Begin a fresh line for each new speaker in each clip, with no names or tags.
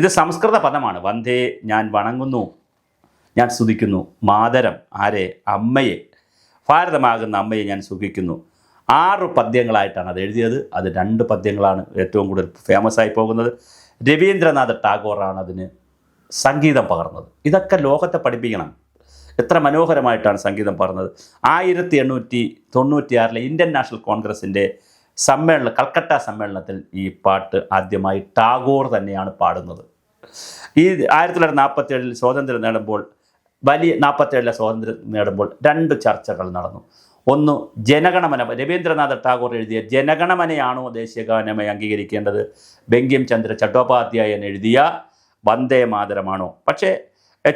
ഇത് സംസ്കൃത പദമാണ്. വന്ദേ ഞാൻ വണങ്ങുന്നു, ഞാൻ സ്തുതിക്കുന്നു. മാതരം ആരെ? അമ്മയെ, ഭാരതമാകുന്ന അമ്മയെ ഞാൻ സുഖിക്കുന്നു. 6 പദ്യങ്ങളായിട്ടാണ് അത് എഴുതിയത്. അത് 2 പദ്യങ്ങളാണ് ഏറ്റവും കൂടുതൽ ഫേമസ് ആയി പോകുന്നത്. രവീന്ദ്രനാഥ ടാഗോറാണ് അതിന് സംഗീതം പകർന്നത്. ഇതൊക്കെ ലോകത്തെ പഠിപ്പിക്കണം. എത്ര മനോഹരമായിട്ടാണ് സംഗീതം പകർന്നത്. 1896 ഇന്ത്യൻ നാഷണൽ കോൺഗ്രസിൻ്റെ കൽക്കട്ട സമ്മേളനത്തിൽ ഈ പാട്ട് ആദ്യമായി ടാഗോർ തന്നെയാണ് പാടുന്നത്. ഈ 1947 സ്വാതന്ത്ര്യം നേടുമ്പോൾ 47 സ്വാതന്ത്ര്യം നേടുമ്പോൾ 2 ചർച്ചകൾ നടന്നു. ഒന്ന്, ജനഗണമന, രവീന്ദ്രനാഥ ടാഗോർ എഴുതിയ ജനഗണമനയാണോ ദേശീയഗാനമായി അംഗീകരിക്കേണ്ടത്, ബങ്കിം ചന്ദ്ര ചട്ടോപാധ്യായൻ എഴുതിയ വന്ദേ മാതരമാണോ? പക്ഷേ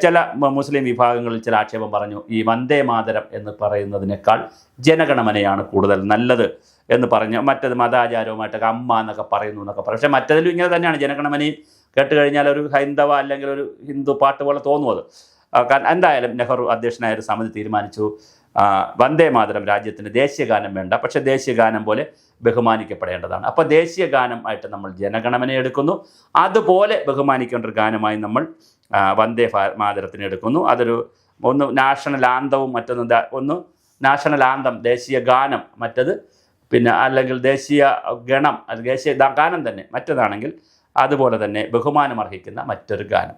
ചില മുസ്ലിം വിഭാഗങ്ങളിൽ ചില ആക്ഷേപം പറഞ്ഞു, ഈ വന്ദേ മാതരം എന്ന് പറയുന്നതിനേക്കാൾ ജനഗണമനയാണ് കൂടുതൽ നല്ലത് എന്ന് പറഞ്ഞ്, മറ്റത് മതാചാരവുമായിട്ടൊക്കെ അമ്മ എന്നൊക്കെ പറയുന്നു എന്നൊക്കെ പറയും. പക്ഷേ മറ്റതിലും ഇങ്ങനെ തന്നെയാണ്. ജനഗണമനയും കേട്ട് കഴിഞ്ഞാൽ ഒരു ഹൈന്ദവ അല്ലെങ്കിൽ ഒരു ഹിന്ദു പാട്ട് പോലെ തോന്നുന്നത്. കാരണം എന്തായാലും നെഹ്റു അധ്യക്ഷനായ ഒരു സമിതി തീരുമാനിച്ചു, വന്ദേ മാതരം രാജ്യത്തിന് ദേശീയഗാനം വേണ്ട, പക്ഷേ ദേശീയഗാനം പോലെ ബഹുമാനിക്കപ്പെടേണ്ടതാണ്. അപ്പോൾ ദേശീയഗാനം ആയിട്ട് നമ്മൾ ജനഗണമന എടുക്കുന്നു, അതുപോലെ ബഹുമാനിക്കേണ്ട ഒരു ഗാനമായി നമ്മൾ വന്ദേ മാതരത്തിന് എടുക്കുന്നു. ഒന്ന് നാഷണൽ ആന്തവും ഒന്ന് നാഷണൽ ആന്തം ദേശീയ ഗാനം, മറ്റത് പിന്നെ അല്ലെങ്കിൽ ദേശീയ ഗണം, ദേശീയ ഗാനം തന്നെ മറ്റേതാണെങ്കിൽ അതുപോലെ തന്നെ ബഹുമാനം അർഹിക്കുന്ന മറ്റൊരു ഗാനം.